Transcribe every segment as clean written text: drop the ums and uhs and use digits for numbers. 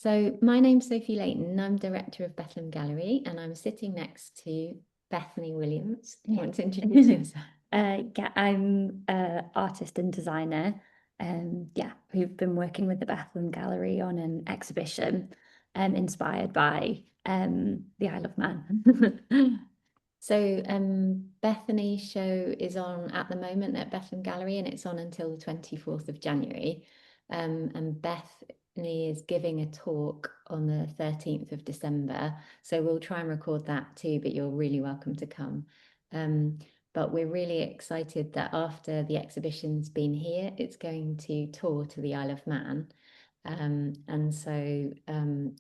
So my name's Sophie Layton, I'm director of Bethlem Gallery, and I'm sitting next to Bethany Williams. Do you want to introduce yourself? Yeah, I'm an artist and designer, who've been working with the Bethlem Gallery on an exhibition inspired by the Isle of Man. So Bethany's show is on at the moment at Bethlem Gallery, and it's on until the 24th of January. And Bethany is giving a talk on the 13th of December. So we'll try and record that too, but you're really welcome to come. But we're really excited that after the exhibition's been here, it's going to tour to the Isle of Man. And so,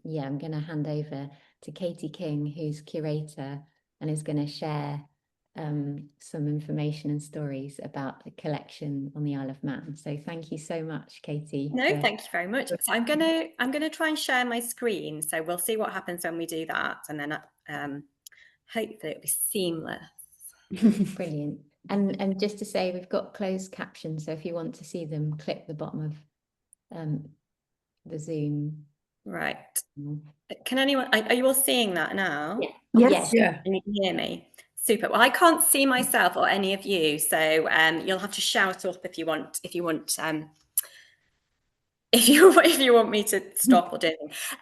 yeah, I'm going to hand over to Katie King, who's curator, and is going to share some information and stories about the collection on the Isle of Man. So thank you so much, Katie. No, thank you very much. So I'm gonna try and share my screen. So we'll see what happens when we do that, and then hopefully it'll be seamless. Brilliant. And just to say, we've got closed captions, so if you want to see them, click the bottom of the Zoom. Right. Can anyone? Are you all seeing that now? Yeah. Yes. Yeah. And you can hear me. Super. Well, I can't see myself or any of you, so you'll have to shout up if you want. If you want me to stop or do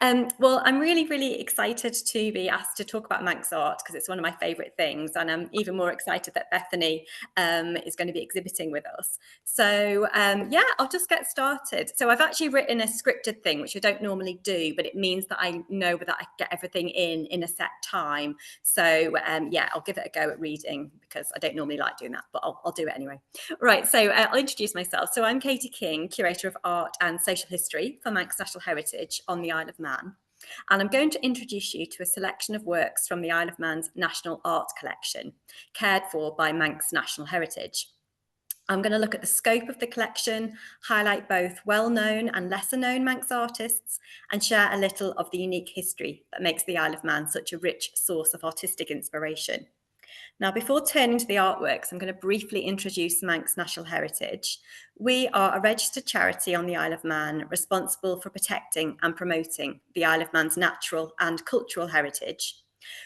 anything. Well, I'm really excited to be asked to talk about Manx art because it's one of my favourite things, and I'm even more excited that Bethany is going to be exhibiting with us. So yeah, I'll just get started. So I've actually written a scripted thing, which I don't normally do, but it means that I know that I get everything in a set time. So yeah, I'll give it a go at reading because I don't normally like doing that, but I'll do it anyway. Right, so I'll introduce myself. So I'm Katie King, Curator of Art and Social History for Manx National Heritage on the Isle of Man. And I'm going to introduce you to a selection of works from the Isle of Man's National Art Collection, cared for by Manx National Heritage. I'm going to look at the scope of the collection, highlight both well-known and lesser-known Manx artists, and share a little of the unique history that makes the Isle of Man such a rich source of artistic inspiration. Now, before turning to the artworks, I'm going to briefly introduce Manx National Heritage. We are a registered charity on the Isle of Man responsible for protecting and promoting the Isle of Man's natural and cultural heritage.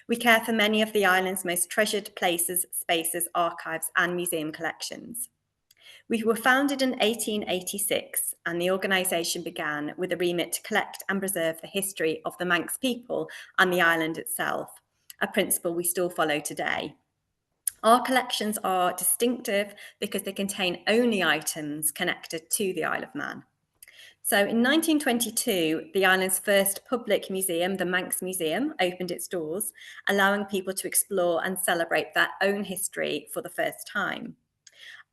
We care for many of the island's most treasured places, spaces, archives, and museum collections. We were founded in 1886, and the organisation began with a remit to collect and preserve the history of the Manx people and the island itself, a principle we still follow today. Our collections are distinctive because they contain only items connected to the Isle of Man. So in 1922, the island's first public museum, the Manx Museum, opened its doors, allowing people to explore and celebrate their own history for the first time.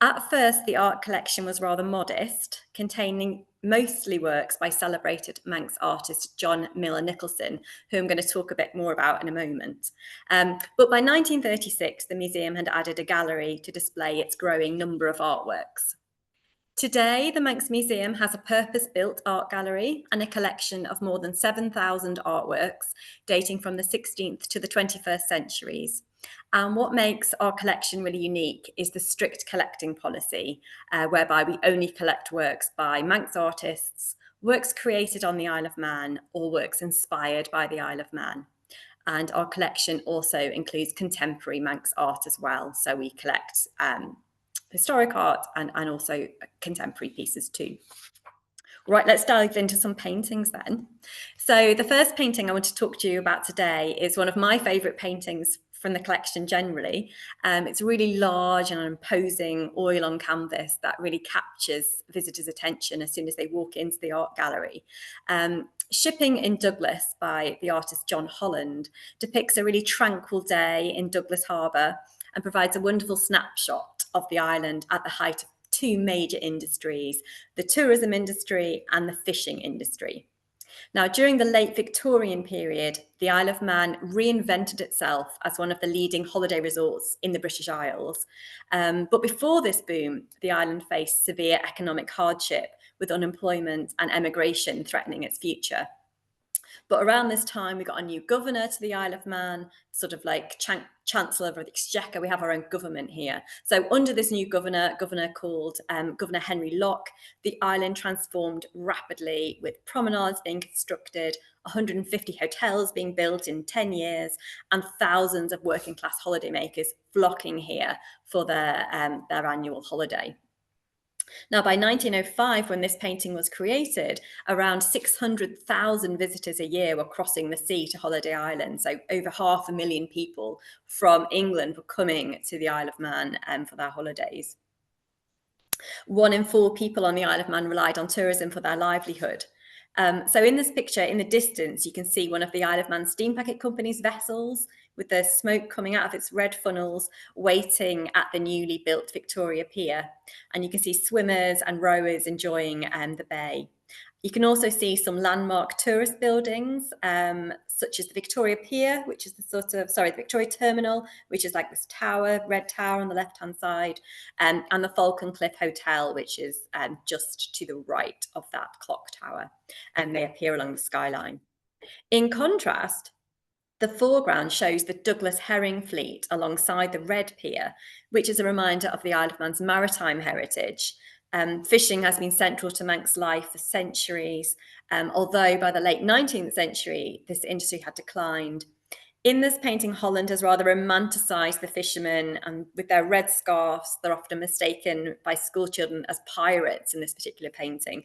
At first, the art collection was rather modest, containing mostly works by celebrated Manx artist John Miller Nicholson, who I'm going to talk a bit more about in a moment. But by 1936, the museum had added a gallery to display its growing number of artworks. Today, the Manx Museum has a purpose-built art gallery and a collection of more than 7,000 artworks dating from the 16th to the 21st centuries. And what makes our collection really unique is the strict collecting policy, whereby we only collect works by Manx artists, works created on the Isle of Man, or works inspired by the Isle of Man. And our collection also includes contemporary Manx art as well. So we collect historic art and also contemporary pieces too. Right, let's dive into some paintings then. So the first painting I want to talk to you about today is one of my favourite paintings from the collection generally. It's really large and imposing oil on canvas that really captures visitors' attention as soon as they walk into the art gallery. Shipping in Douglas by the artist John Holland depicts a really tranquil day in Douglas Harbour and provides a wonderful snapshot of the island at the height of two major industries, the tourism industry and the fishing industry. Now, during the late Victorian period, the Isle of Man reinvented itself as one of the leading holiday resorts in the British Isles. But before this boom, the island faced severe economic hardship with unemployment and emigration threatening its future. But around this time, we got a new governor to the Isle of Man, sort of like Chancellor of the Exchequer. We have our own government here. So under this new governor called Governor Henry Locke, the island transformed rapidly with promenades being constructed, 150 hotels being built in 10 years, and thousands of working class holidaymakers flocking here for their annual holiday. Now, by 1905, when this painting was created, around 600,000 visitors a year were crossing the sea to Holiday Island. So over 500,000 people from England were coming to the Isle of Man for their holidays. 1 in 4 people on the Isle of Man relied on tourism for their livelihood. So in this picture, in the distance, you can see one of the Isle of Man Steam Packet Company's vessels with the smoke coming out of its red funnels, waiting at the newly built Victoria Pier. And you can see swimmers and rowers enjoying the bay. You can also see some landmark tourist buildings, such as the Victoria Pier, which is the Victoria Terminal, which is like this tower, red tower on the left-hand side, and the Falcon Cliff Hotel, which is just to the right of that clock tower, and they appear along the skyline. In contrast, the foreground shows the Douglas herring fleet alongside the Red Pier, which is a reminder of the Isle of Man's maritime heritage. Fishing has been central to Manx life for centuries, although by the late 19th century, this industry had declined. In this painting, Holland has rather romanticised the fishermen, and with their red scarves, they're often mistaken by schoolchildren as pirates in this particular painting,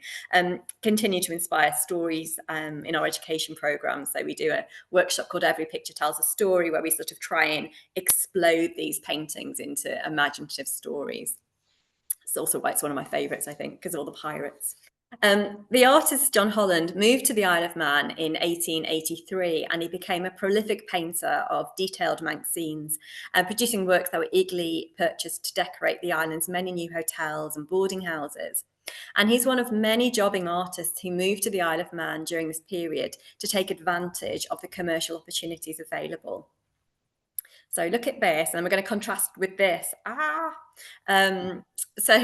continue to inspire stories in our education programmes. So we do a workshop called Every Picture Tells a Story, where we sort of try and explode these paintings into imaginative stories. It's also why it's one of my favourites, I think, because of all the pirates. The artist John Holland moved to the Isle of Man in 1883, and he became a prolific painter of detailed Manx scenes, producing works that were eagerly purchased to decorate the island's many new hotels and boarding houses. And he's one of many jobbing artists who moved to the Isle of Man during this period to take advantage of the commercial opportunities available. So look at this, and we're going to contrast with this. So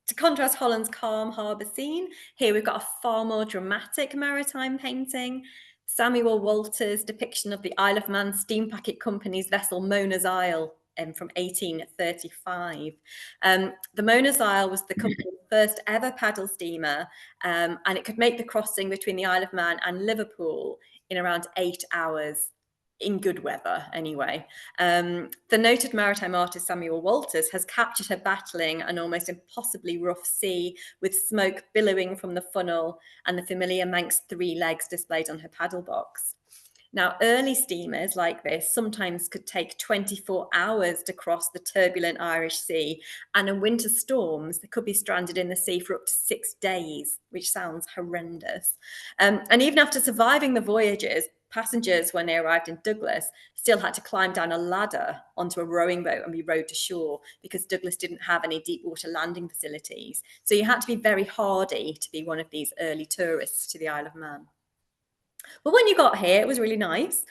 to contrast Holland's calm harbour scene, here we've got a far more dramatic maritime painting. Samuel Walter's depiction of the Isle of Man Steam Packet Company's vessel Mona's Isle from 1835. The Mona's Isle was the company's first ever paddle steamer, and it could make the crossing between the Isle of Man and Liverpool in around 8 hours. In good weather, anyway. The noted maritime artist Samuel Walters has captured her battling an almost impossibly rough sea, with smoke billowing from the funnel and the familiar Manx 3 legs displayed on her paddle box. Now, early steamers like this sometimes could take 24 hours to cross the turbulent Irish Sea, and in winter storms, they could be stranded in the sea for up to 6 days, which sounds horrendous. And even after surviving the voyages, passengers, when they arrived in Douglas, still had to climb down a ladder onto a rowing boat and be rowed to shore, because Douglas didn't have any deep water landing facilities. So you had to be very hardy to be one of these early tourists to the Isle of Man. But when you got here, it was really nice.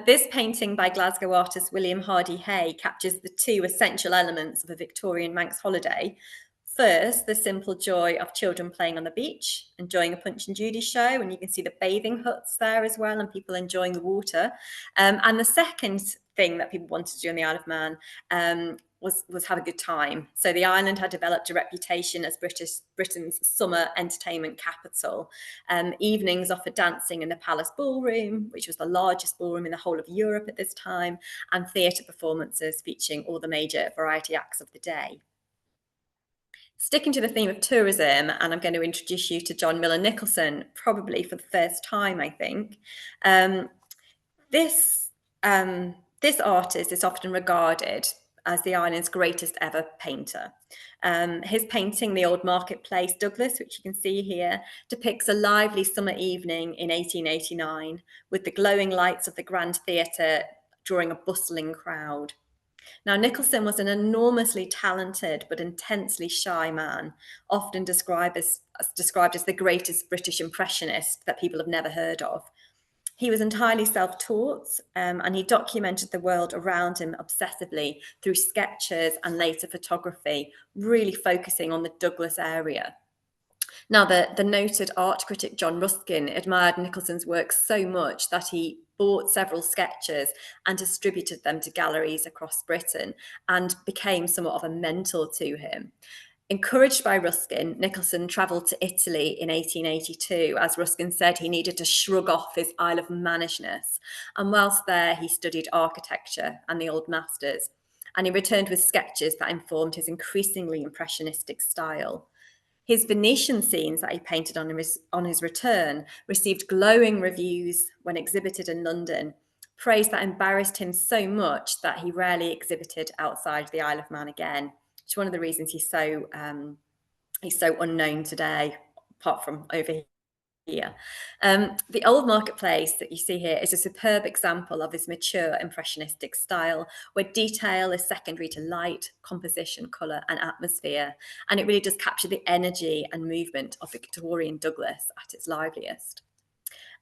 This painting by Glasgow artist William Hardy Hay captures the 2 essential elements of a Victorian Manx holiday. First, the simple joy of children playing on the beach, enjoying a Punch and Judy show, and you can see the bathing huts there as well, and people enjoying the water. And the second thing that people wanted to do on the Isle of Man was have a good time. So the island had developed a reputation as Britain's summer entertainment capital. Evenings offered dancing in the Palace Ballroom, which was the largest ballroom in the whole of Europe at this time, and theatre performances featuring all the major variety acts of the day. Sticking to the theme of tourism, and I'm going to introduce you to John Miller Nicholson, probably for the first time, I think. This artist is often regarded as the island's greatest ever painter. His painting, The Old Marketplace, Douglas, which you can see here, depicts a lively summer evening in 1889 with the glowing lights of the Grand Theatre drawing a bustling crowd. Now, Nicholson was an enormously talented but intensely shy man, often described as the greatest British impressionist that people have never heard of. He was entirely self-taught, and he documented the world around him obsessively through sketches and later photography, really focusing on the Douglas area. Now, the noted art critic John Ruskin admired Nicholson's work so much that he bought several sketches and distributed them to galleries across Britain, and became somewhat of a mentor to him. Encouraged by Ruskin, Nicholson travelled to Italy in 1882. As Ruskin said, he needed to shrug off his Isle of Manishness. And whilst there, he studied architecture and the old masters. And he returned with sketches that informed his increasingly impressionistic style. His Venetian scenes that he painted on his return received glowing reviews when exhibited in London, praise that embarrassed him so much that he rarely exhibited outside the Isle of Man again. It's one of the reasons he's so unknown today, apart from over here. The old marketplace that you see here is a superb example of his mature impressionistic style, where detail is secondary to light, composition, colour and atmosphere, and it really does capture the energy and movement of Victorian Douglas at its liveliest.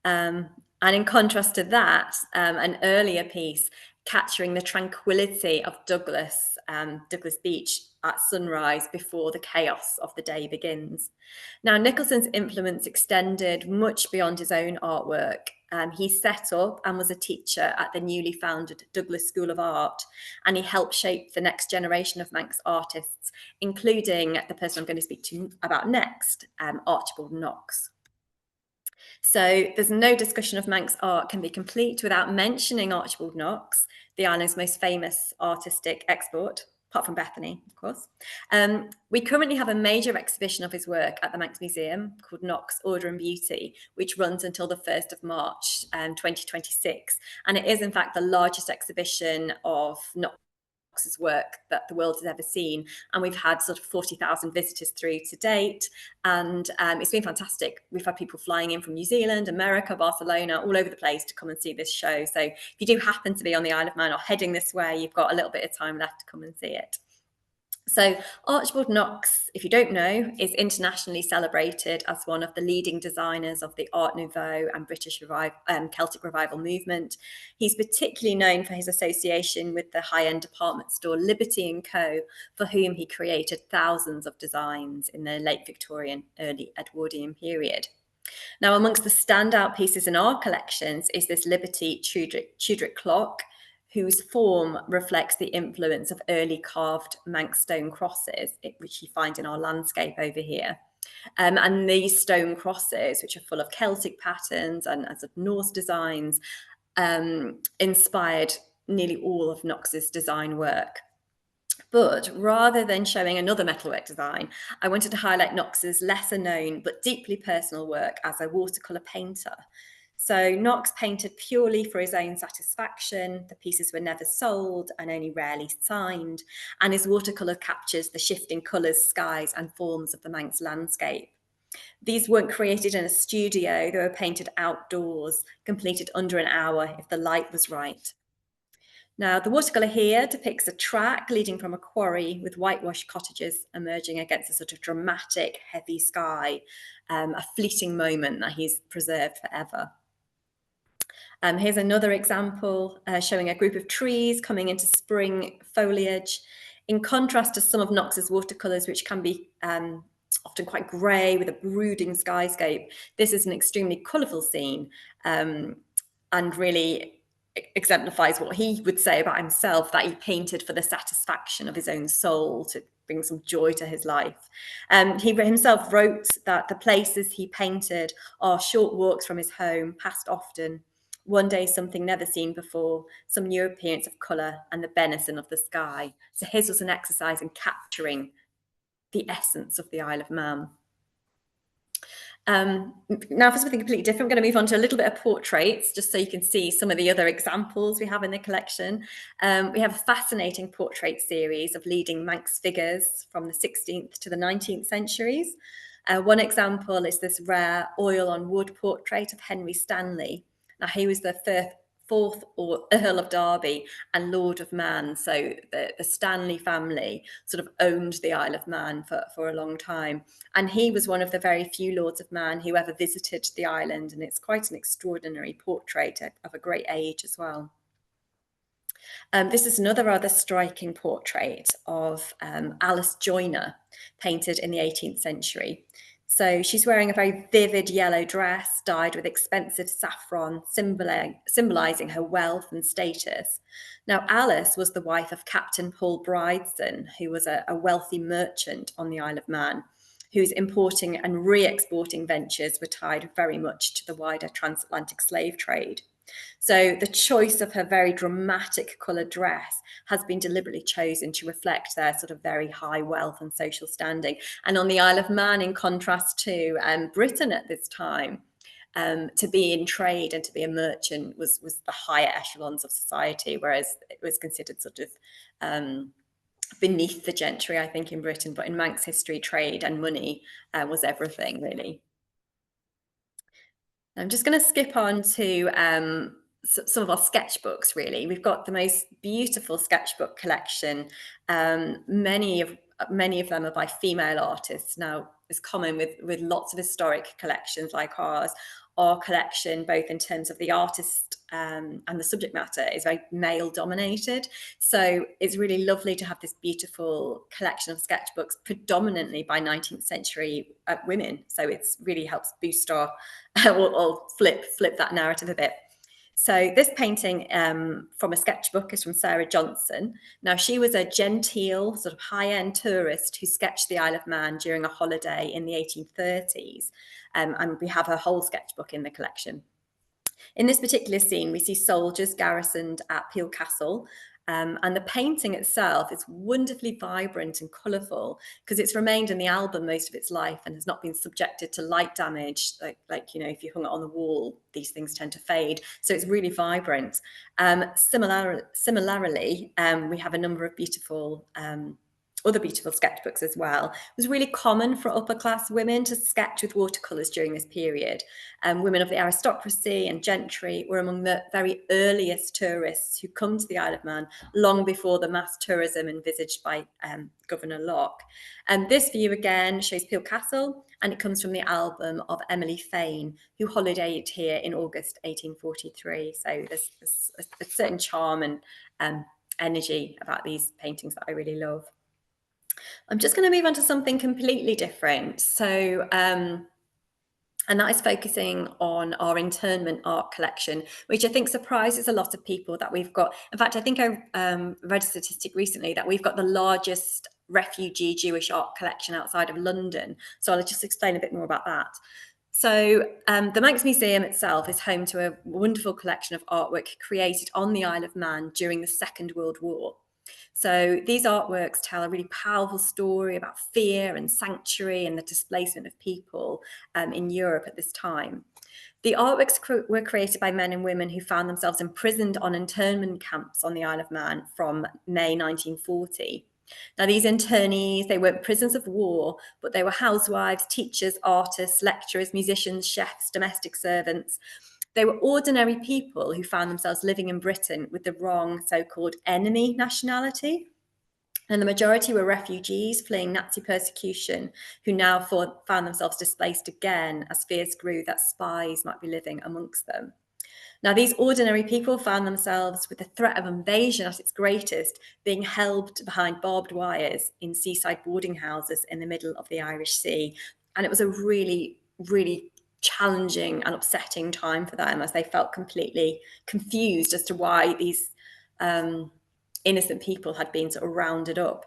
And in contrast to that, an earlier piece capturing the tranquility of Douglas Beach at sunrise before the chaos of the day begins. Now, Nicholson's influence extended much beyond his own artwork. He set up and was a teacher at the newly founded Douglas School of Art, and he helped shape the next generation of Manx artists, including the person I'm going to speak to about next, Archibald Knox. So there's no discussion of Manx art can be complete without mentioning Archibald Knox, the island's most famous artistic export, apart from Bethany, of course. We currently have a major exhibition of his work at the Manx Museum called Knox, Order and Beauty, which runs until the 1st of March 2026. And it is, in fact, the largest exhibition of Knox's work that the world has ever seen, and we've had sort of 40,000 visitors through to date, and it's been fantastic. We've had people flying in from New Zealand, America, Barcelona, all over the place to come and see this show. So if you do happen to be on the Isle of Man or heading this way, you've got a little bit of time left to come and see it. So Archibald Knox, if you don't know, is internationally celebrated as one of the leading designers of the Art Nouveau and British Celtic Revival movement. He's particularly known for his association with the high-end department store Liberty & Co., for whom he created thousands of designs in the late Victorian, early Edwardian period. Now, amongst the standout pieces in our collections is this Liberty Tudoric clock, whose form reflects the influence of early carved Manx stone crosses, which you find in our landscape over here. And these stone crosses, which are full of Celtic patterns and sort of Norse designs, inspired nearly all of Knox's design work. But rather than showing another metalwork design, I wanted to highlight Knox's lesser known but deeply personal work as a watercolour painter. So Knox painted purely for his own satisfaction. The pieces were never sold and only rarely signed, and his watercolour captures the shifting colours, skies and forms of the Manx landscape. These weren't created in a studio, they were painted outdoors, completed under an hour if the light was right. Now, the watercolour here depicts a track leading from a quarry with whitewashed cottages emerging against a sort of dramatic, heavy sky, a fleeting moment that he's preserved forever. Here's another example showing a group of trees coming into spring foliage. In contrast to some of Knox's watercolours, which can be often quite grey with a brooding skyscape, this is an extremely colourful scene and really exemplifies what he would say about himself, that he painted for the satisfaction of his own soul, to bring some joy to his life. He himself wrote that the places he painted are short walks from his home, passed often. One day, something never seen before, some new appearance of colour and the benison of the sky. So his was an exercise in capturing the essence of the Isle of Man. Now for something completely different, I'm going to move on to a little bit of portraits, just so you can see some of the other examples we have in the collection. We have a fascinating portrait series of leading Manx figures from the 16th to the 19th centuries. One example is this rare oil on wood portrait of Henry Stanley. Now, he was the fourth Earl of Derby and Lord of Man. So the Stanley family sort of owned the Isle of Man for a long time. And he was one of the very few Lords of Man who ever visited the island. And it's quite an extraordinary portrait of a great age as well. This is another rather striking portrait of Alice Joyner, painted in the 18th century. So she's wearing a very vivid yellow dress dyed with expensive saffron, symbolising her wealth and status. Now, Alice was the wife of Captain Paul Brydeson, who was a wealthy merchant on the Isle of Man, whose importing and re-exporting ventures were tied very much to the wider transatlantic slave trade. So the choice of her very dramatic coloured dress has been deliberately chosen to reflect their sort of very high wealth and social standing. And on the Isle of Man, in contrast to Britain at this time, to be in trade and to be a merchant was the higher echelons of society, whereas it was considered sort of beneath the gentry, I think, in Britain. But in Manx history, trade and money was everything, really. I'm just going to skip on to some of our sketchbooks, really. We've got the most beautiful sketchbook collection. Many of them are by female artists. Now, it's common with lots of historic collections like ours. Our collection, both in terms of the artist and the subject matter, is very male dominated. So it's really lovely to have this beautiful collection of sketchbooks, predominantly by 19th century women. So it's really helps boost our or flip that narrative a bit. So this painting from a sketchbook is from Sarah Johnson. Now, she was a genteel, sort of high-end tourist who sketched the Isle of Man during a holiday in the 1830s. And we have her whole sketchbook in the collection. In this particular scene, we see soldiers garrisoned at Peel Castle. And the painting itself is wonderfully vibrant and colourful because it's remained in the album most of its life and has not been subjected to light damage. Like you know, if you hung it on the wall, these things tend to fade. So it's really vibrant. Similarly, we have a number of beautiful other beautiful sketchbooks as well. It was really common for upper class women to sketch with watercolours during this period. Women of the aristocracy and gentry were among the very earliest tourists who come to the Isle of Man long before the mass tourism envisaged by Governor Locke. This view again shows Peel Castle, and it comes from the album of Emily Fane, who holidayed here in August 1843. So there's a certain charm and energy about these paintings that I really love. I'm just going to move on to something completely different. So, and that is focusing on our internment art collection, which I think surprises a lot of people that we've got. In fact, I think I read a statistic recently that we've got the largest refugee Jewish art collection outside of London. So I'll just explain a bit more about that. So the Manx Museum itself is home to a wonderful collection of artwork created on the Isle of Man during the Second World War. So these artworks tell a really powerful story about fear and sanctuary and the displacement of people in Europe at this time. The artworks were created by men and women who found themselves imprisoned on internment camps on the Isle of Man from May 1940. Now, these internees, they weren't prisoners of war, but they were housewives, teachers, artists, lecturers, musicians, chefs, domestic servants. They were ordinary people who found themselves living in Britain with the wrong so-called enemy nationality. And the majority were refugees fleeing Nazi persecution who now found themselves displaced again as fears grew that spies might be living amongst them. Now, these ordinary people found themselves with the threat of invasion at its greatest, being held behind barbed wires in seaside boarding houses in the middle of the Irish Sea. And it was a really, really challenging and upsetting time for them as they felt completely confused as to why these innocent people had been sort of rounded up.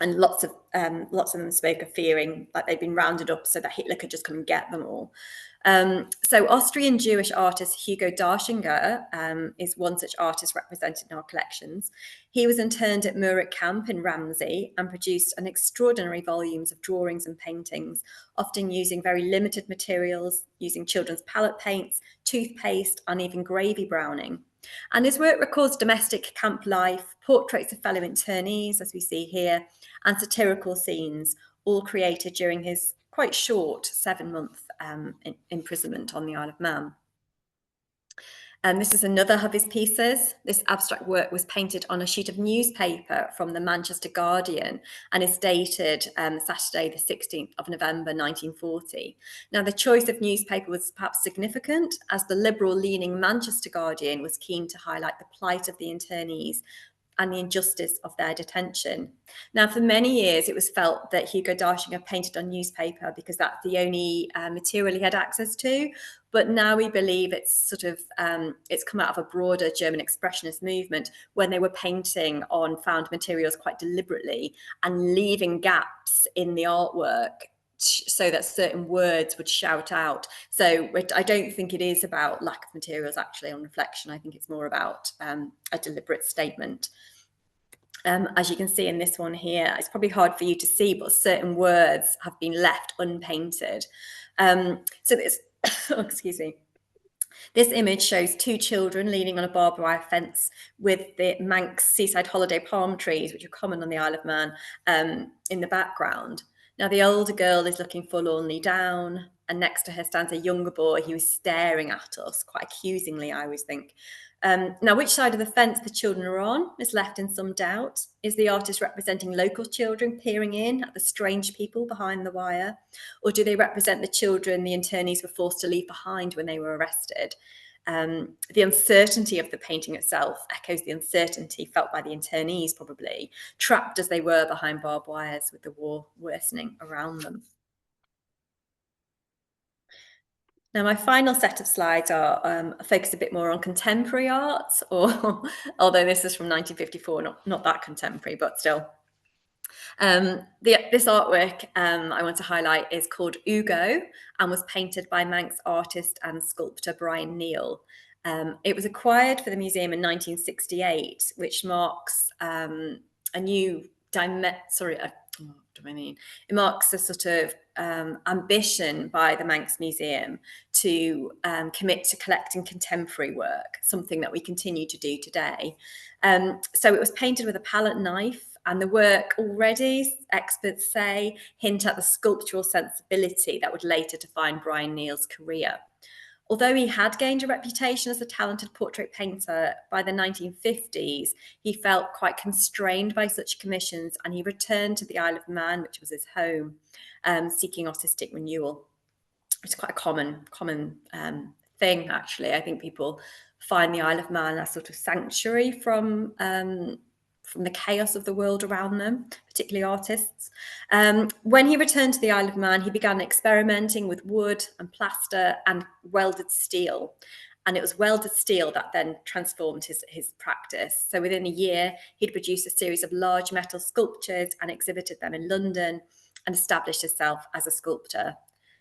And lots of them spoke of fearing like they'd been rounded up so that Hitler could just come and get them all. So Austrian Jewish artist Hugo Darschinger is one such artist represented in our collections. He was interned at Murat Camp in Ramsey and produced an extraordinary volumes of drawings and paintings, often using very limited materials, using children's palette paints, toothpaste, and even gravy browning. And his work records domestic camp life, portraits of fellow internees, as we see here, and satirical scenes, all created during his quite short 7-month imprisonment on the Isle of Man. And this is another of his pieces. This abstract work was painted on a sheet of newspaper from the Manchester Guardian and is dated Saturday, the 16th of November, 1940. Now, the choice of newspaper was perhaps significant as the liberal-leaning Manchester Guardian was keen to highlight the plight of the internees and the injustice of their detention. Now, for many years, it was felt that Hugo d'Achinger painted on newspaper because that's the only material he had access to. But now we believe it's sort of, it's come out of a broader German expressionist movement when they were painting on found materials quite deliberately and leaving gaps in the artwork so that certain words would shout out. So I don't think it is about lack of materials actually on reflection. I think it's more about a deliberate statement. As you can see in this one here, it's probably hard for you to see, but certain words have been left unpainted. So this, oh, excuse me. This image shows two children leaning on a barbed wire fence with the Manx seaside holiday palm trees, which are common on the Isle of Man, in the background. Now, the older girl is looking forlornly down, and next to her stands a younger boy who is staring at us quite accusingly, I always think. Now, which side of the fence the children are on is left in some doubt. Is the artist representing local children peering in at the strange people behind the wire? Or do they represent the children the internees were forced to leave behind when they were arrested? The uncertainty of the painting itself echoes the uncertainty felt by the internees, probably, trapped as they were behind barbed wires with the war worsening around them. Now, my final set of slides are focused a bit more on contemporary art, or although this is from 1954, not that contemporary, but still. This artwork I want to highlight is called Ugo and was painted by Manx artist and sculptor Brian Neal. It was acquired for the museum in 1968, which marks a new it marks a sort of ambition by the Manx Museum to commit to collecting contemporary work, something that we continue to do today. So it was painted with a palette knife, and the work already, experts say, hint at the sculptural sensibility that would later define Brian Neal's career. Although he had gained a reputation as a talented portrait painter, by the 1950s, he felt quite constrained by such commissions, and he returned to the Isle of Man, which was his home, seeking artistic renewal. It's quite a common thing, actually. I think people find the Isle of Man a sort of sanctuary from the chaos of the world around them, particularly artists. When he returned to the Isle of Man, he began experimenting with wood and plaster and welded steel. And it was welded steel that then transformed his practice. So within a year, he'd produced a series of large metal sculptures and exhibited them in London and established himself as a sculptor.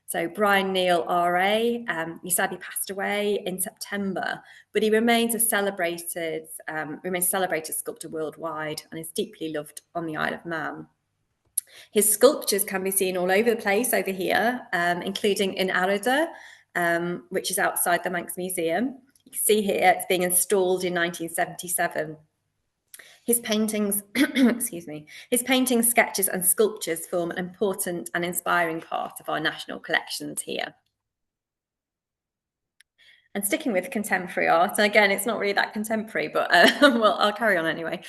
So Brian Neal, RA, he sadly passed away in September, but he remains a celebrated sculptor worldwide and is deeply loved on the Isle of Man. His sculptures can be seen all over the place over here, including in Arada, which is outside the Manx Museum. You can see here it's being installed in 1977. His paintings, his paintings, sketches and sculptures form an important and inspiring part of our national collections here. And sticking with contemporary art, and again, it's not really that contemporary, but well, I'll carry on anyway.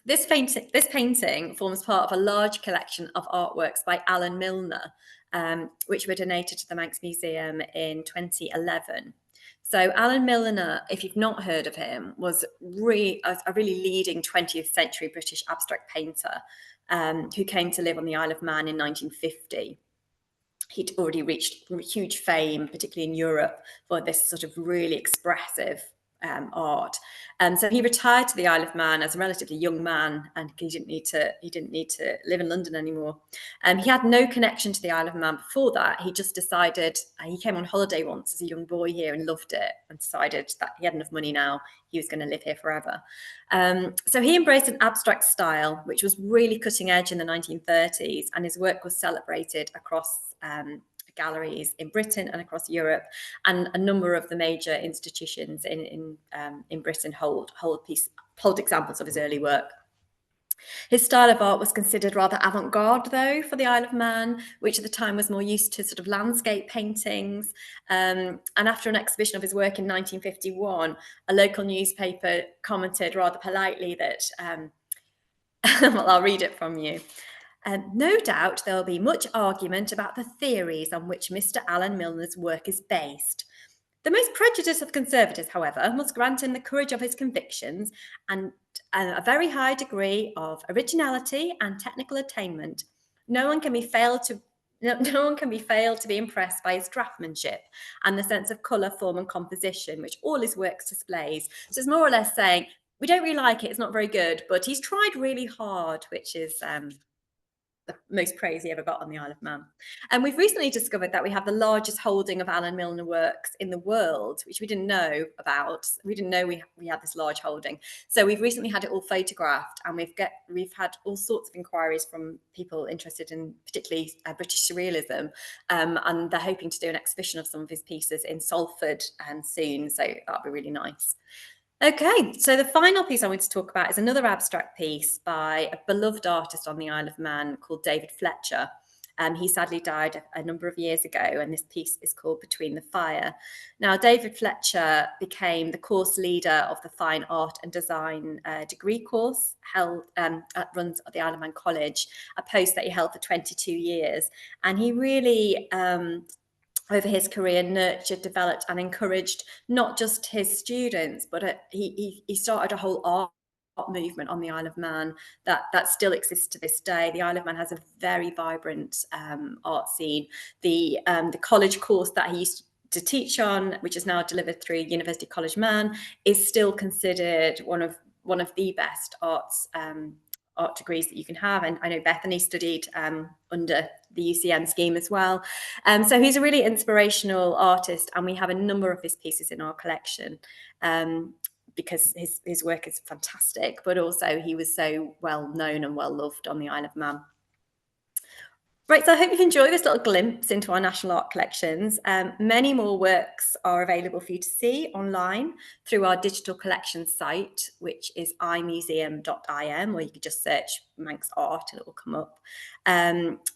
This painting forms part of a large collection of artworks by Alan Milner, which were donated to the Manx Museum in 2011. So Alan Milner, if you've not heard of him, was a really leading 20th century British abstract painter who came to live on the Isle of Man in 1950. He'd already reached huge fame, particularly in Europe, for this sort of really expressive art. So he retired to the Isle of Man as a relatively young man, and he didn't need to live in London anymore. He had no connection to the Isle of Man before that. He just decided, he came on holiday once as a young boy here and loved it, and decided that he had enough money now, he was going to live here forever. So he embraced an abstract style, which was really cutting edge in the 1930s, and his work was celebrated across galleries in Britain and across Europe, and a number of the major institutions in Britain hold examples of his early work. His style of art was considered rather avant-garde, though, for the Isle of Man, which at the time was more used to sort of landscape paintings. And after an exhibition of his work in 1951, a local newspaper commented rather politely that, well, I'll read it from you. No doubt there will be much argument about the theories on which Mr. Alan Milner's work is based. The most prejudiced of conservatives, however, must grant him the courage of his convictions and a very high degree of originality and technical attainment. No one can be failed to be impressed by his draftsmanship and the sense of colour, form and composition, which all his works displays. So it's more or less saying, we don't really like it, it's not very good, but he's tried really hard, which is the most praise he ever got on the Isle of Man. And we've recently discovered that we have the largest holding of Alan Milner works in the world, which we didn't know about. We didn't know we had this large holding. So we've recently had it all photographed, and we've had all sorts of inquiries from people interested in particularly British surrealism, and they're hoping to do an exhibition of some of his pieces in Salford soon. So that'll be really nice. Okay, so the final piece I want to talk about is another abstract piece by a beloved artist on the Isle of Man called David Fletcher. He sadly died a number of years ago, and this piece is called Between the Fire. Now, David Fletcher became the course leader of the Fine Art and Design degree course held runs at the Isle of Man College, a post that he held for 22 years. And he really over his career, nurtured, developed and encouraged not just his students, but he started a whole art movement on the Isle of Man that still exists to this day. The Isle of Man has a very vibrant art scene. The college course that he used to teach on, which is now delivered through University College Man, is still considered one of the best art degrees that you can have. And I know Bethany studied under the UCM scheme as well. So he's a really inspirational artist, and we have a number of his pieces in our collection because his work is fantastic, but also he was so well known and well loved on the Isle of Man. Right, so I hope you've enjoyed this little glimpse into our national art collections. Many more works are available for you to see online through our digital collections site, which is imuseum.im, or you could just search Manx art and it will come up.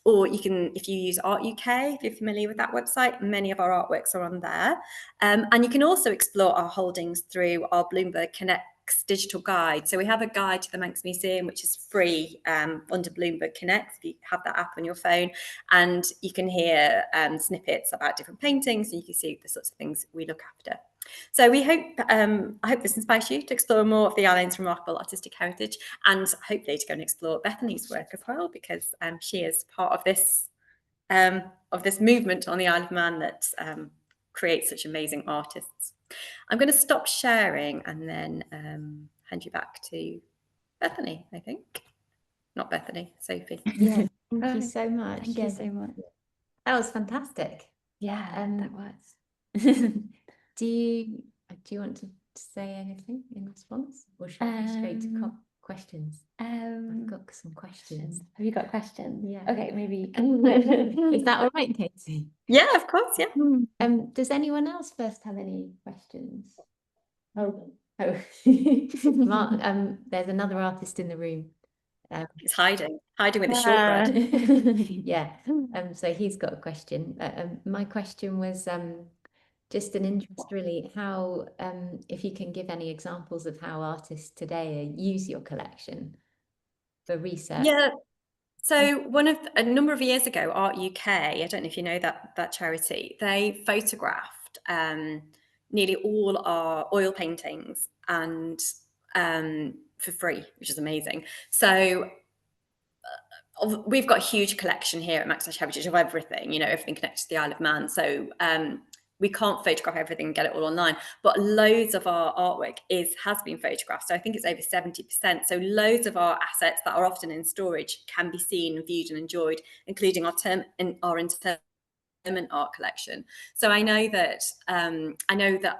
Or you can, if you use Art UK, if you're familiar with that website, many of our artworks are on there. And you can also explore our holdings through our Bloomberg Connect digital guide. So we have a guide to the Manx Museum, which is free under Bloomberg Connect if you have that app on your phone, and you can hear snippets about different paintings, and you can see the sorts of things we look after. So we hope I hope this inspires you to explore more of the island's remarkable artistic heritage, and hopefully to go and explore Bethany's work as well, because she is part of this movement on the Isle of Man that creates such amazing artists. I'm going to stop sharing and then hand you back to Bethany, I think. Not Bethany, Sophie. Yeah, thank you so much. Thank you so much. That was fantastic. Yeah, that was. Do you want to say anything in response, or should we go straight to questions? I've got some questions. Have you got questions? Yeah. Okay, maybe. Is that all right, Katie? Yeah, of course. Yeah. Does anyone else first have any questions? Oh. Mark, there's another artist in the room. He's hiding with his shortbread. Yeah. So he's got a question. My question was just an interest, really, how if you can give any examples of how artists today use your collection for research. Yeah. So a number of years ago, Art UK, I don't know if you know that charity, they photographed nearly all our oil paintings and for free, which is amazing. So we've got a huge collection here at Manx Heritage of everything, everything connected to the Isle of Man. So we can't photograph everything and get it all online, but loads of our artwork has been photographed. So I think it's over 70%. So loads of our assets that are often in storage can be seen, viewed and enjoyed, including our interment art collection. So I know that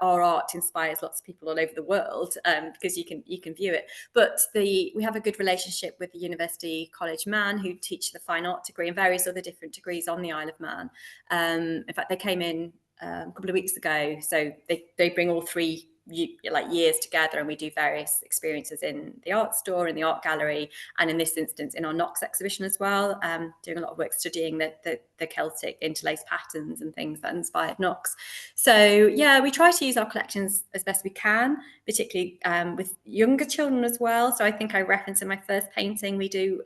our art inspires lots of people all over the world because you can view it. But we have a good relationship with the University College Man, who teach the fine art degree and various other different degrees on the Isle of Man. In fact, they came in a couple of weeks ago, so they bring all 3 years together, and we do various experiences in the art store, in the art gallery, and in this instance in our Knox exhibition as well, doing a lot of work studying the Celtic interlaced patterns and things that inspired Knox. So yeah, we try to use our collections as best we can, particularly with younger children as well. So I think I referenced in my first painting, we do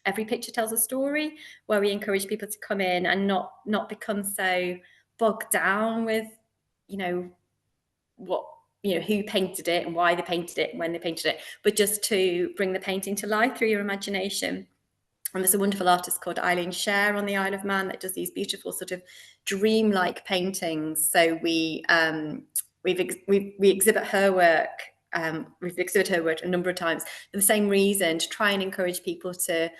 every picture tells a story, where we encourage people to come in and not become so bogged down with what you know, who painted it and why they painted it and when they painted it, but just to bring the painting to life through your imagination. And there's a wonderful artist called Eileen Share on the Isle of Man that does these beautiful sort of dreamlike paintings. So we exhibit her work. We've exhibited her work a number of times for the same reason, to try and encourage people to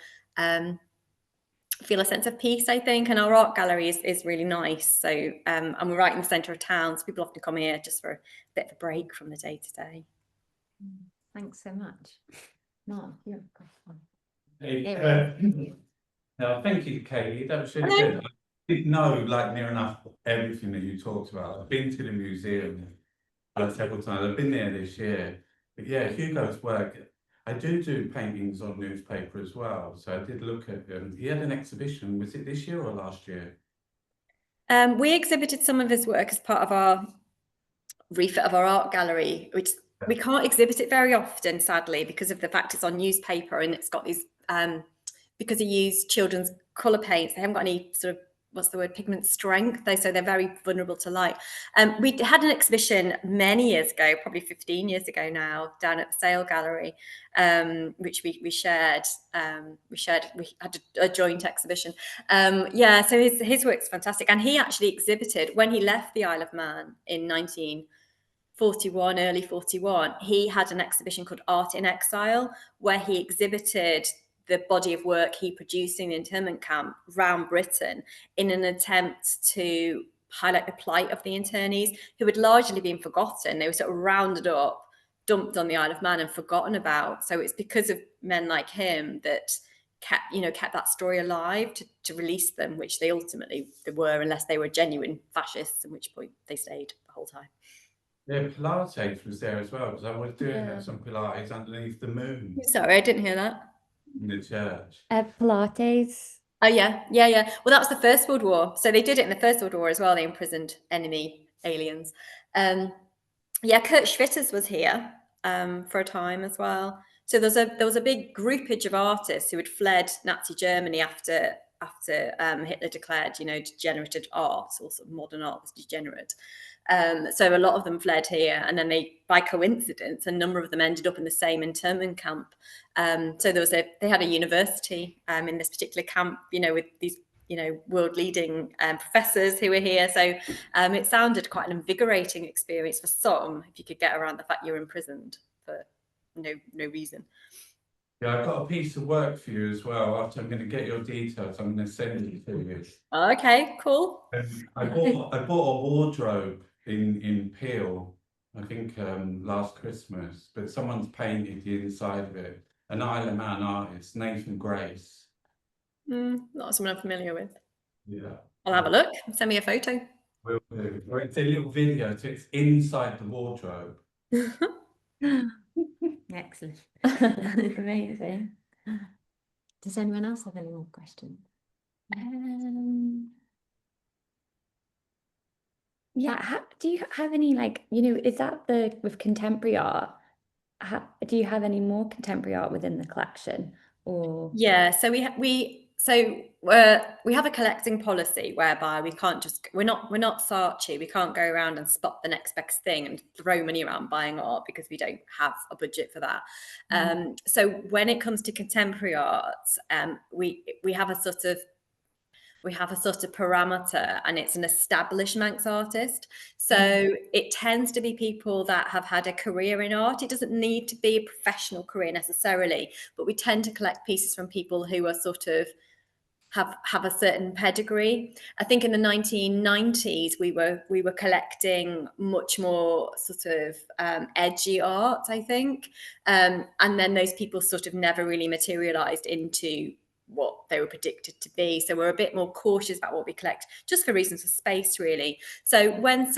feel a sense of peace, I think. And our art gallery is really nice. So and we're right in the centre of town, so people often come here just for a bit of a break from the day to day. Thanks so much. Mark, you've got one. No, thank you, Katie. That was really good. I didn't know like near enough everything that you talked about. I've been to the museum several times. I've been there this year. But yeah, Hugo's work. I do paintings on newspaper as well. So I did look at them. He had an exhibition. Was it this year or last year? We exhibited some of his work as part of our refit of our art gallery, which we can't exhibit it very often, sadly, because of the fact it's on newspaper and it's got these, because he used children's colour paints, they haven't got any sort of, what's the word, pigment strength, so they're very vulnerable to light. We had an exhibition many years ago, probably 15 years ago now, down at the Sale Gallery, which we shared. We had a joint exhibition. Yeah, so his work's fantastic. And he actually exhibited, when he left the Isle of Man in 1941, early 41, he had an exhibition called Art in Exile, where he exhibited the body of work he produced in the internment camp around Britain in an attempt to highlight the plight of the internees, who had largely been forgotten. They were sort of rounded up, dumped on the Isle of Man and forgotten about. So it's because of men like him that kept that story alive to release them, which they ultimately were, unless they were genuine fascists, at which point they stayed the whole time. Yeah, Pilates was there as well, because I was doing some Pilates underneath the moon Sorry, I didn't hear that. in the church. Pilates. Oh, yeah. Well, that was the First World War. So they did it in the First World War as well. They imprisoned enemy aliens. Yeah, Kurt Schwitters was here for a time as well. So there was a big groupage of artists who had fled Nazi Germany after Hitler declared, degenerative art, or sort of modern art was degenerate. So a lot of them fled here, and then by coincidence, a number of them ended up in the same internment camp. So they had a university in this particular camp, with these, world leading professors who were here. So it sounded quite an invigorating experience for some, if you could get around the fact you're imprisoned for no reason. Yeah, I've got a piece of work for you as well. After I'm going to get your details, I'm going to send it to you. Okay, cool. I bought a wardrobe in Peel, I think last Christmas, but someone's painted the inside of it. An Isle of Man artist, Nathan Grace. Not someone I'm familiar with. Yeah. I'll have a look. Send me a photo. Will do. Well, it's a little video, so it's inside the wardrobe. Excellent. Amazing. Does anyone else have any more questions? Yeah, do you have any, is that with contemporary art? Do you have any more contemporary art within the collection, or? Yeah, so we have a collecting policy whereby we're not Saatchi. We can't go around and spot the next best thing and throw money around buying art, because we don't have a budget for that. So when it comes to contemporary art, we have a sort of parameter, and it's an established Manx artist. So it tends to be people that have had a career in art. It doesn't need to be a professional career necessarily, but we tend to collect pieces from people who are sort of have a certain pedigree. I think in the 1990s we were collecting much more sort of edgy art, I think, and then those people sort of never really materialized into what they were predicted to be. So we're a bit more cautious about what we collect, just for reasons of space, really. So when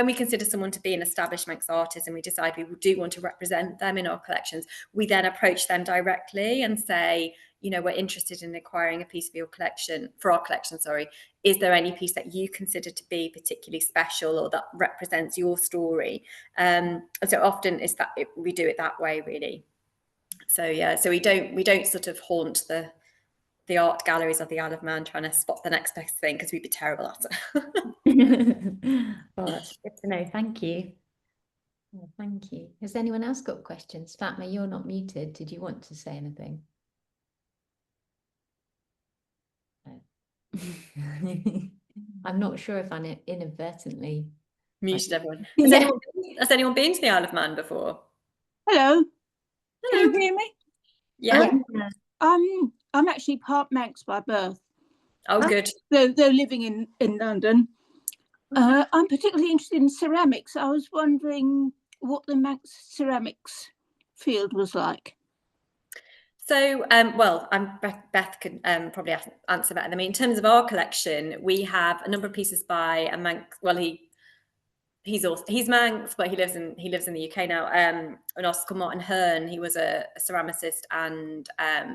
we consider someone to be an established Manx artist and we decide we do want to represent them in our collections, we then approach them directly and say, we're interested in acquiring a piece of your collection, for our collection, sorry. Is there any piece that you consider to be particularly special or that represents your story? And so often we do it that way, really. So yeah, so we don't sort of haunt the art galleries of the Isle of Man trying to spot the next best thing, because we'd be terrible at it. Well, that's good to know. Thank you. Oh, thank you. Has anyone else got questions? Fatma, you're not muted. Did you want to say anything? I'm not sure if I inadvertently Muted everyone. Yeah. Has anyone been to the Isle of Man before? Hello. Can Hello. you hear me? Yeah. Yeah. I'm actually part Manx by birth, Oh, good. though living in London. I'm particularly interested in ceramics. I was wondering what the Manx ceramics field was like. So, well, Beth could probably answer better than me. In terms of our collection, we have a number of pieces by a Manx. Well, he's Manx, but he lives in the UK now. An Oscar Martin Hearn. He was a ceramicist, and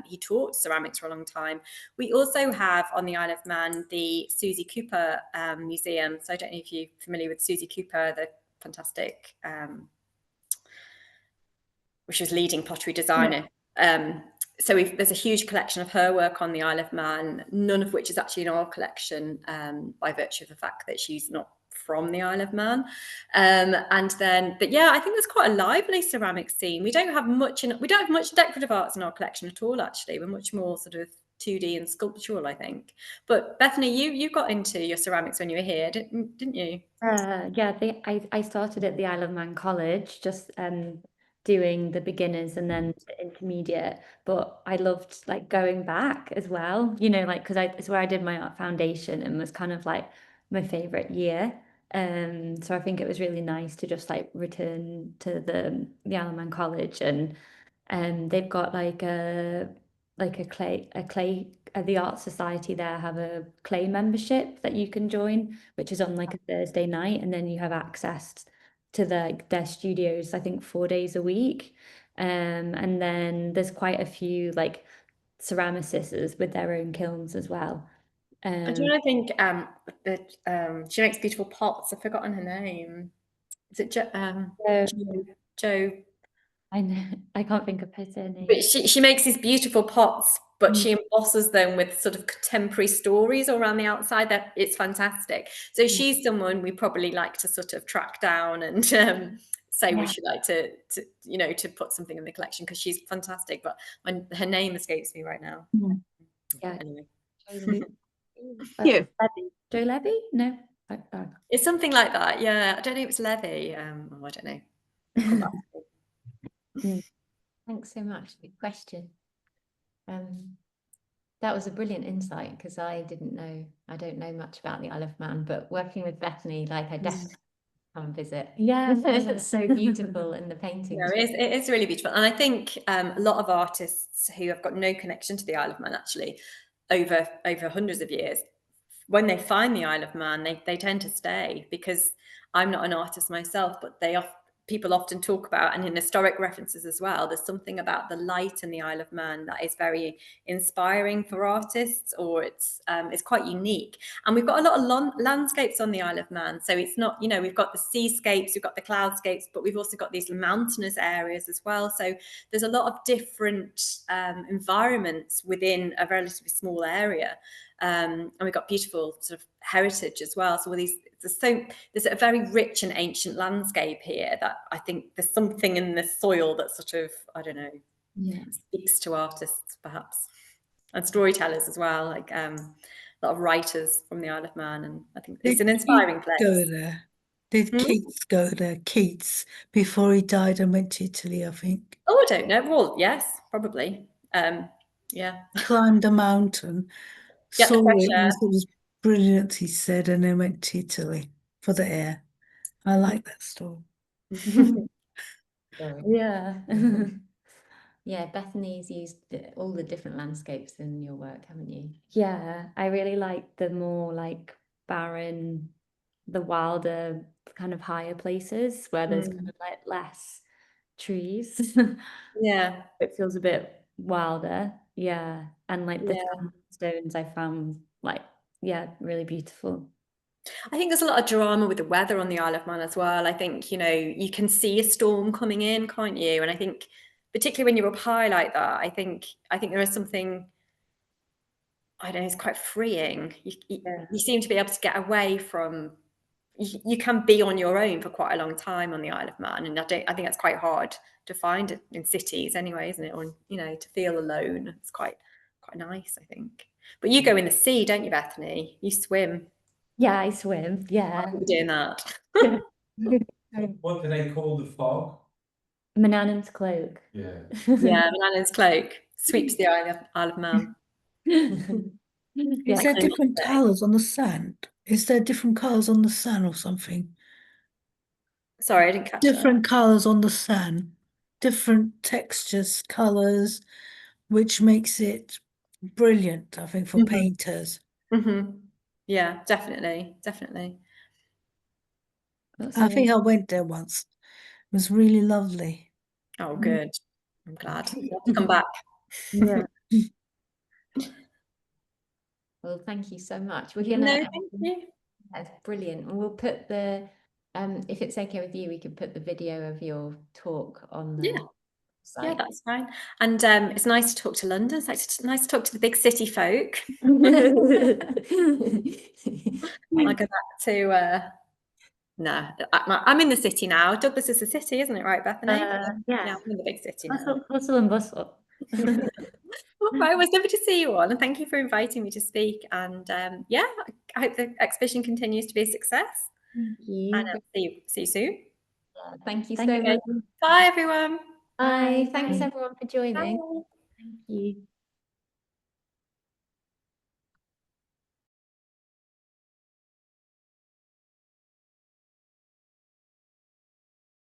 he taught ceramics for a long time. We also have on the Isle of Man the Susie Cooper Museum. So I don't know if you're familiar with Susie Cooper, the fantastic, which was leading pottery designer. So there's a huge collection of her work on the Isle of Man, none of which is actually in our collection by virtue of the fact that she's not from the Isle of Man. And then, but yeah, I think there's quite a lively ceramic scene. We don't have much decorative arts in our collection at all, actually. We're much more sort of 2D and sculptural, I think. But Bethany, you got into your ceramics when you were here, didn't you? Yeah, I started at the Isle of Man College, just doing the beginners and then the intermediate. But I loved like going back as well, you know, like because it's where I did my art foundation and was kind of like my favorite year. So I think it was really nice to just like return to the Isle of Man College, and they've got like a clay the art society there have a clay membership that you can join, which is on like a Thursday night, and then you have access to their studios, I think 4 days a week. And then there's quite a few like ceramicists with their own kilns as well. I do I think that she makes beautiful pots. I've forgotten her name. Is it Jo? I know, I can't think of her name. But she makes these beautiful pots, but she embosses them with sort of contemporary stories around the outside. That it's fantastic. So she's someone we probably like to sort of track down and say we should like to put something in the collection because she's fantastic. But her name escapes me right now. Yeah. Anyway. Joe Levy? No. It's something like that. Yeah, I don't know if it's Levy. I don't know. Come back to me. Thanks so much. Good question. That was a brilliant insight because I don't know much about the Isle of Man, but working with Bethany, like I definitely come and visit. Yeah, it's so beautiful in the paintings. No, it is really beautiful. And I think a lot of artists who have got no connection to the Isle of Man actually over hundreds of years, when they find the Isle of Man, they tend to stay because I'm not an artist myself, but people often talk about, and in historic references as well, there's something about the light in the Isle of Man that is very inspiring for artists, or it's quite unique. And we've got a lot of landscapes on the Isle of Man. So it's not, we've got the seascapes, we've got the cloudscapes, but we've also got these mountainous areas as well. So there's a lot of different environments within a relatively small area. And we've got beautiful sort of heritage as well. So there's a very rich and ancient landscape here that I think there's something in the soil that sort of, I don't know, speaks to artists perhaps, and storytellers as well, like a lot of writers from the Isle of Man, and I think it's an inspiring place. Go there. Did Keats go there? Keats, before he died and went to Italy, I think. Oh, I don't know. Well, yes, probably. Yeah. Climbed a mountain, Get the saw fresh it, air. and it was brilliant, he said, and then went to Italy for the air. I like that story. Yeah. Yeah, Bethany's used all the different landscapes in your work, haven't you? Yeah, I really like the more like barren, the wilder, kind of higher places where there's kind of like less trees. Yeah. It feels a bit wilder. Yeah. And like the Yeah. stones I found like, really beautiful. I think there's a lot of drama with the weather on the Isle of Man as well. I think, you can see a storm coming in, can't you? And I think, particularly when you're up high like that, I think there is something, I don't know, it's quite freeing. You seem to be able to get away from, you can be on your own for quite a long time on the Isle of Man, and I think that's quite hard to find in cities anyway, isn't it? Or, you know, to feel alone. It's quite nice, I think. But you go in the sea, don't you, Bethany? You swim. Yeah, I swim. Yeah. You're doing that. What do they call the fog? Manannan's cloak. Yeah. Yeah, Manannan's cloak sweeps the Isle of Man. Is there different colours on the sand? Is there different colours on the sand or something? Sorry, I didn't catch Different colours on the sand, different textures, colours, which makes it brilliant, I think, for painters. that. Yeah, definitely. I think I went there once. It was really lovely. Oh, good. I'm glad. You have to come back. Yeah. Well, thank you so much. We're No, gonna thank you. that's brilliant. And we'll put the if it's okay with you, we could put the video of your talk on the site. Yeah, that's fine. And it's nice to talk to London. It's nice to talk to the big city folk. I'll go back to no, I'm in the city now. Douglas is the city, isn't it, right, Bethany? Yeah. I'm in the big city now. Hustle and bustle. Right, well, it's lovely to see you all, and thank you for inviting me to speak. And yeah, I hope the exhibition continues to be a success. Thank you. And see you soon. Thank you Thank so you. much. Bye, everyone. Bye. Thanks Bye. everyone for joining. Bye. Thank you.